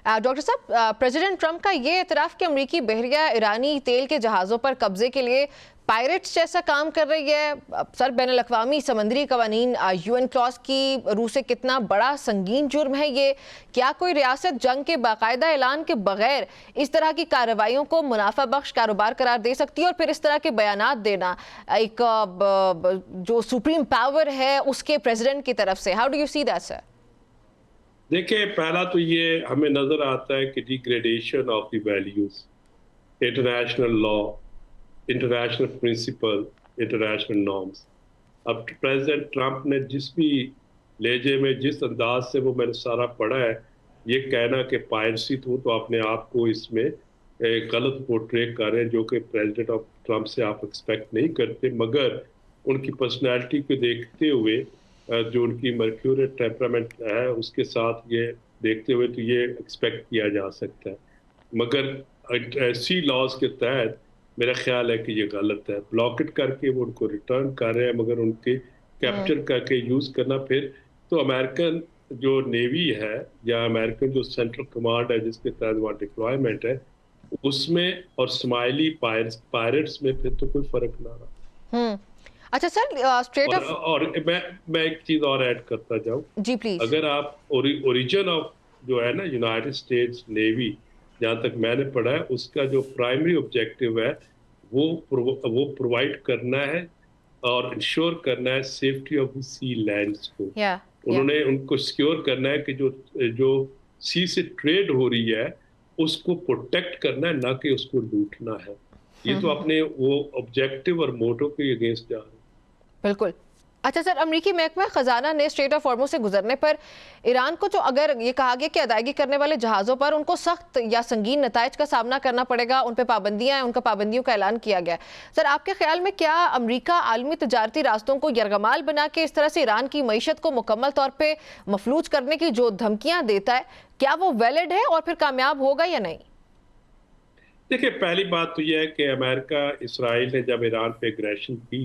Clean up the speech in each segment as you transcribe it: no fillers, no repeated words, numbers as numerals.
Doctor साहब, president Trump का ये एतराफ़ कि अमरीकी बहरिया ईरानी तेल के जहाज़ों पर कब्जे के लिए पायरेट्स जैसा काम कर रही है। सर, बैनुल-अक़वामी समंदरी कवानीन यूएन क्लॉज की रूह से कितना बड़ा संगीन जुर्म है ये। क्या कोई रियासत जंग के बाकायदा ऐलान के बगैर इस तरह की कार्रवाइयों को मुनाफा बख्श कारोबार करार दे सकती है? और फिर इस तरह के बयानात देना एक जो सुप्रीम पावर है उसके प्रेसिडेंट की तरफ से, how do you see that sir? देखिए, पहला तो ये हमें नज़र आता है कि degradation of the values, international law, international principle, international norms. अब प्रेसिडेंट ट्रंप ने जिस भी लहजे में, जिस अंदाज से वो मैंने सारा पढ़ा है, ये कहना कि पायरेसी तो अपने आप को इसमें गलत पोर्ट्रे कर रहे हैं, जो कि प्रेसिडेंट ऑफ ट्रंप से आप एक्सपेक्ट नहीं करते। मगर उनकी पर्सनैलिटी को देखते हुए, जो उनकी मर्क्यूरियल टेम्परामेंट है, उसके साथ ये देखते हुए तो ये एक्सपेक्ट किया जा सकता है। मगर ऐसी लॉज के तहत मेरा ख्याल है कि ये गलत है। ब्लॉकेट करके वो उनको रिटर्न कर रहे हैं, मगर उनके कैप्चर करके यूज़ करना, फिर तो अमेरिकन जो नेवी है या अमेरिकन जो सेंट्रल कमांड है जिसके तहत वहाँ डिप्लॉयमेंट है, उसमें और स्माइली पायरेट्स में फिर तो कोई फ़र्क ना रहा। अच्छा सर, स्ट्रेट ऑफ और मैं एक चीज़ और ऐड करता जाऊँ। जी प्लीज। अगर आप ओरिजिन ऑफ जो है ना यूनाइटेड स्टेट्स नेवी, जहाँ तक मैंने पढ़ा है, उसका जो प्राइमरी ऑब्जेक्टिव है वो प्रोवाइड करना है और इंश्योर करना है safety of the sea lanes को। उन्होंने उनको सिक्योर करना है कि जो जो सी से ट्रेड हो रही है उसको प्रोटेक्ट करना है, ना कि उसको लूटना है। ये तो अपने वो ऑब्जेक्टिव और मोटो के अगेंस्ट जा रहे हैं। बिल्कुल। अच्छा सर, अमरीकी महकमा खजाना ने स्ट्रेट ऑफ हॉर्मुज़ से गुजरने पर ईरान को जो अगर ये कहा गया कि अदायगी करने वाले जहाज़ों पर उनको सख्त या संगीन नतायज का सामना करना पड़ेगा, उन पर पाबंदियां हैं, उनका पाबंदियों का ऐलान किया गया। सर, आपके ख्याल में क्या अमरीका आलमी तजारती रास्तों को यरगमाल बना के इस तरह से ईरान की मईशत को मुकम्मल तौर पर मफलूज करने की जो धमकियाँ देता है, क्या वो वैलिड है और फिर कामयाब होगा या नहीं? देखिए, पहली बात तो यह है कि अमेरिका, इसराइल ने जब ईरान पे एग्रेशन की,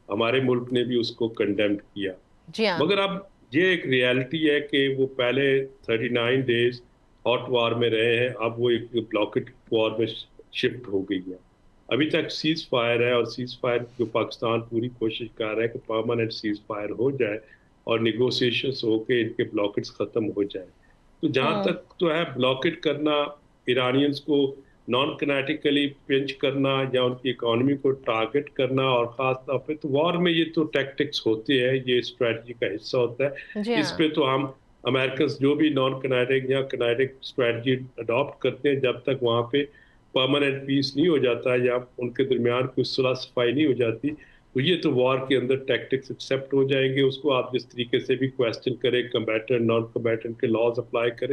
हमारे मुल्क ने भी उसको कंडेम किया। जी हाँ। मगर अब ये एक रियलिटी है कि वो पहले 39 डेज हॉट वार में रहे हैं, अब वो एक ब्लॉकेट वार में शिफ्ट हो गई है। अभी तक सीज फायर है, और सीज फायर जो पाकिस्तान पूरी कोशिश कर रहा है कि परमानेंट सीज फायर हो जाए और निगोशिएशंस हो के इनके ब्लॉकेट्स ख़त्म हो जाए। तो जहाँ तक तो है, ब्लॉकेट करना, ईरानियंस को नॉन किनेटिकली पिंच करना या उनकी इकोनॉमी को टारगेट करना, और ख़ास तौर पे तो वॉर में ये तो टैक्टिक्स होते हैं, ये स्ट्रेटजी का हिस्सा होता है। जी इस हाँ। पे तो हम अमेरिकन जो भी नॉन किनेटिक या किनेटिक स्ट्रेटजी अडॉप्ट करते हैं, जब तक वहाँ पे परमानेंट पीस नहीं हो जाता या उनके दरमियान कोई सुलह सफाई नहीं हो जाती, तो ये तो वॉर के अंदर टैक्टिक्स एक्सेप्ट हो जाएंगे। उसको आप जिस तरीके से भी क्वेश्चन करें, कम्बैटेंट नॉन कम्बैटेंट के लॉज अप्लाई करें,